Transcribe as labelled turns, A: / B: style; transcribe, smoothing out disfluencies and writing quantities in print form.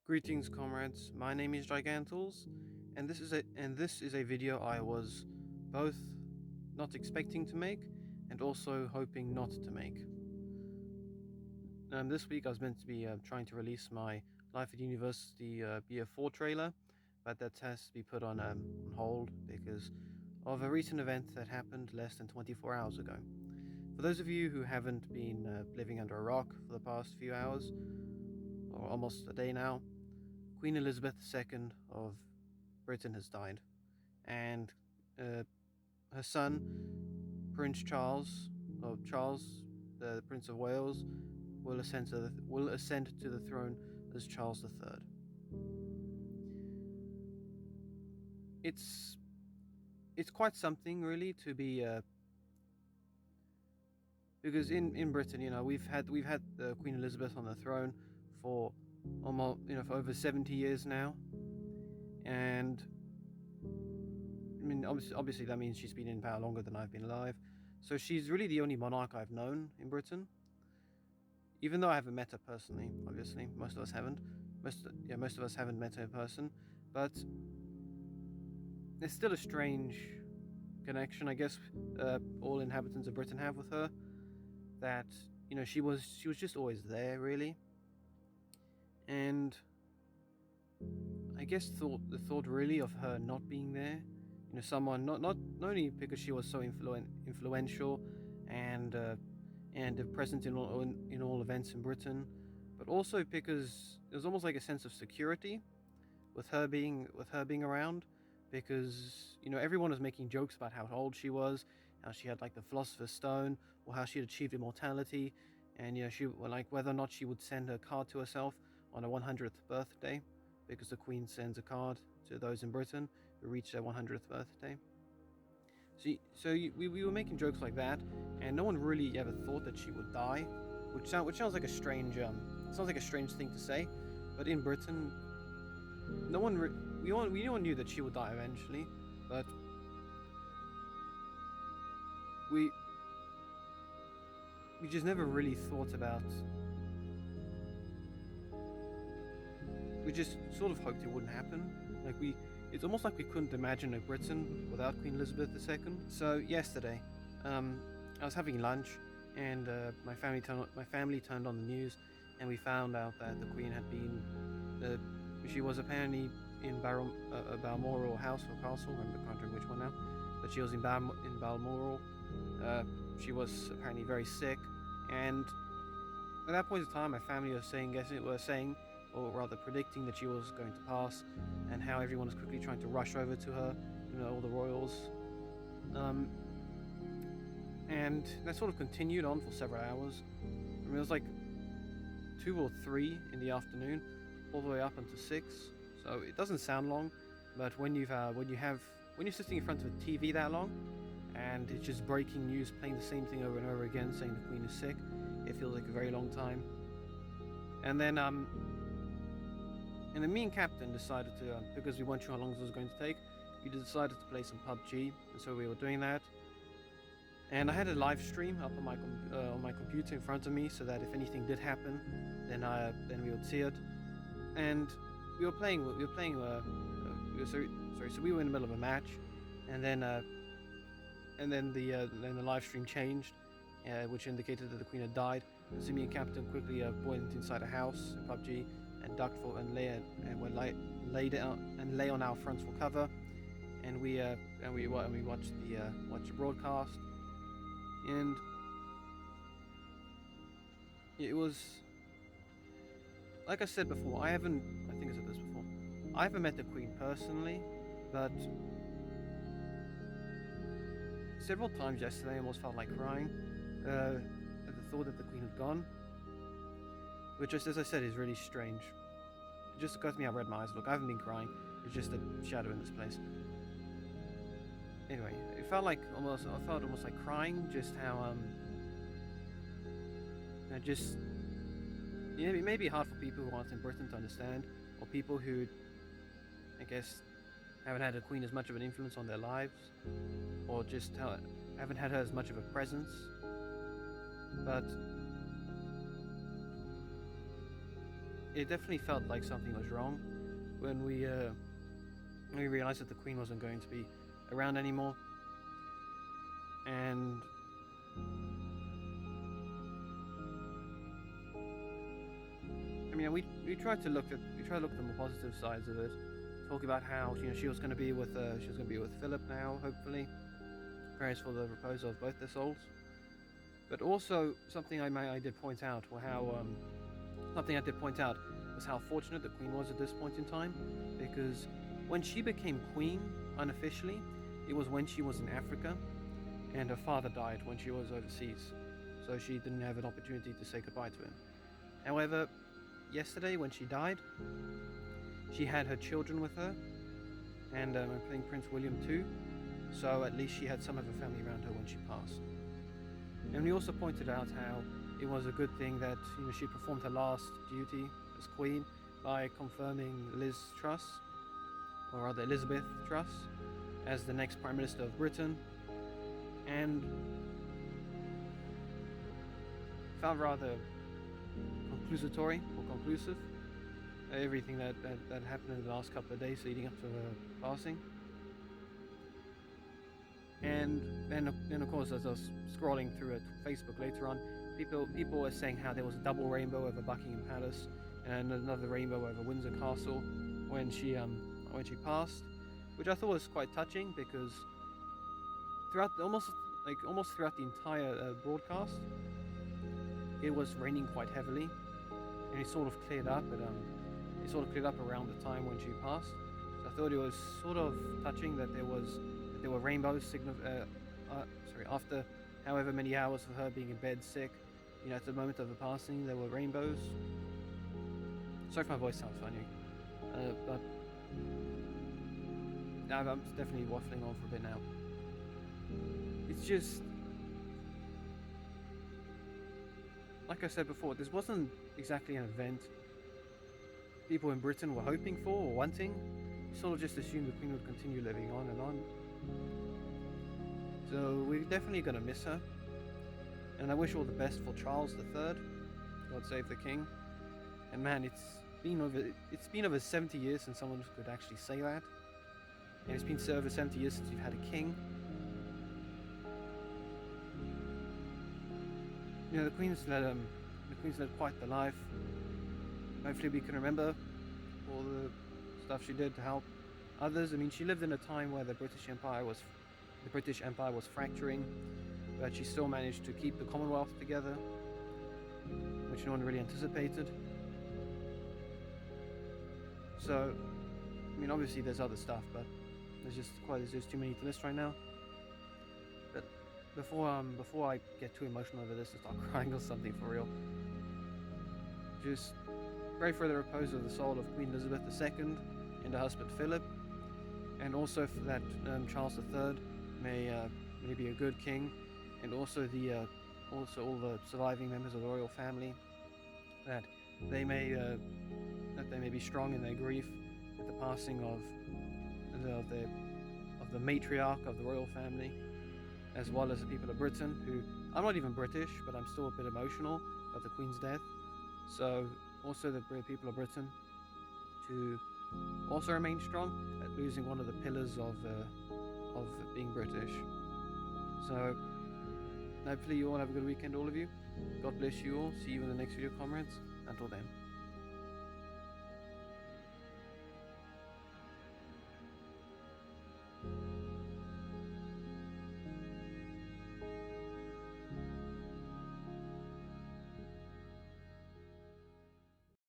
A: Greetings, comrades. My name is Gigantles, and this is a video I was both not expecting to make and also hoping not to make. This week I was meant to be trying to release my Life at University Year 4 trailer, but that has to be put on hold because of a recent event that happened less than 24 hours ago. For those of you who haven't been living under a rock for the past few hours, or almost a day now, Queen Elizabeth II of Britain has died, and uh, her son, Prince Charles, the Prince of Wales, will ascend to the throne as Charles III. It's it's quite something, really, to be because in Britain, we've had Queen Elizabeth on the throne for almost for over 70 years now, and I mean, obviously that means she's been in power longer than I've been alive. So she's really the only monarch I've known in Britain. Even though I haven't met her personally, obviously, most of us haven't. Most of us haven't met her in person, but there's still a strange connection, I guess, all inhabitants of Britain have with her. That she was just always there, really, and I guess the thought really of her not being there, someone not only because she was so influential and present in all events in Britain, but also because there was almost like a sense of security with her being around, because everyone was making jokes about how old she was, how she had like the Philosopher's Stone, or how she had achieved immortality, and she well, like whether or not she would send a card to herself on her 100th birthday, because the Queen sends a card to those in Britain who reach their 100th birthday. We were making jokes like that, and no one really ever thought that she would die, which sounds like a strange thing to say, but in Britain, no one we all knew that she would die eventually, but we we just never really thought about. We just sort of hoped it wouldn't happen. It's almost like we couldn't imagine a Britain without Queen Elizabeth II. So yesterday, I was having lunch, and my family turned on the news, and we found out that the Queen had been, she was apparently in Balmoral House or Castle. I can't remember which one now, but she was in Balmoral. She was apparently very sick, and at that point in time, my family was saying, or rather predicting, that she was going to pass, and how everyone was quickly trying to rush over to her, all the royals. And that sort of continued on for several hours. I mean, it was like 2 or 3 in the afternoon, all the way up until 6. So it doesn't sound long, but when you're sitting in front of a TV that long, and it's just breaking news, playing the same thing over and over again, saying the Queen is sick, it feels like a very long time. And then me and Captain decided to, because we weren't sure how long this was going to take, we decided to play some PUBG, and so we were doing that. And I had a live stream up on my computer in front of me, so that if anything did happen, then we would see it. And we were playing. So we were in the middle of a match, and then the live stream changed, which indicated that the Queen had died. So me and Captain quickly went inside a house in PUBG and ducked for and lay down and lay on our fronts for cover, and we watched the broadcast, and it was, like I said before. I think I said this before. I haven't met the Queen personally, but several times yesterday I almost felt like crying at the thought that the Queen had gone, which, just as I said, is really strange. It just occurs to me how red my eyes look. I haven't been crying. It's just a shadow in this place. Anyway, I felt almost like crying. Just how just it may be hard for people who aren't in Britain to understand, or people who, I guess, haven't had a Queen as much of an influence on their lives, or just haven't had her as much of a presence. But it definitely felt like something was wrong when we realized that the Queen wasn't going to be around anymore. And I mean, we tried to look at the more positive sides of it. Talk about how she was going to be with Philip now, hopefully. Prayers for the repose of both their souls. But also something I did point out, or how something I did point out was how fortunate the Queen was at this point in time, because when she became Queen unofficially, it was when she was in Africa, and her father died when she was overseas, so she didn't have an opportunity to say goodbye to him. However, yesterday when she died, she had her children with her, and I think Prince William too, so at least she had some of her family around her when she passed. And we also pointed out how it was a good thing that she performed her last duty as Queen by confirming Liz Truss, or rather Elizabeth Truss, as the next Prime Minister of Britain, and felt rather conclusive everything that happened in the last couple of days leading up to her passing. And then of course, as I was scrolling through Facebook later on, people were saying how there was a double rainbow over Buckingham Palace and another rainbow over Windsor Castle when she passed, which I thought was quite touching, because throughout almost throughout the entire broadcast, it was raining quite heavily, and it sort of cleared up around the time when she passed. So I thought it was sort of touching that there were rainbows after however many hours of her being in bed sick. At the moment of her passing, there were rainbows. Sorry if my voice sounds funny, but I'm definitely waffling on for a bit now. It's just, like I said before, this wasn't exactly an event people in Britain were hoping for or wanting. You sort of just assumed the Queen would continue living on and on. So we're definitely going to miss her. And I wish all the best for Charles III. God save the King. And man, it's been over 70 years since someone could actually say that. And it's been over 70 years since we've had a king. The Queen's led quite the life. Hopefully we can remember all the stuff she did to help others. I mean, she lived in a time where the British Empire was fracturing, but she still managed to keep the Commonwealth together, which no one really anticipated. So, I mean, obviously there's other stuff, but there's just too many to list right now. But before I get too emotional over this and start crying or something for real, just pray for the repose of the soul of Queen Elizabeth II and her husband Philip, and also for that Charles III may be a good king, and also all the surviving members of the royal family, that they may be strong in their grief at the passing of the matriarch of the royal family, as well as the people of Britain, who, I'm not even British, but I'm still a bit emotional about the Queen's death. So also the people of Britain to also remain strong at losing one of the pillars of being British. So hopefully you all have a good weekend, all of you. God bless you all. See you in the next video, comrades. Until then.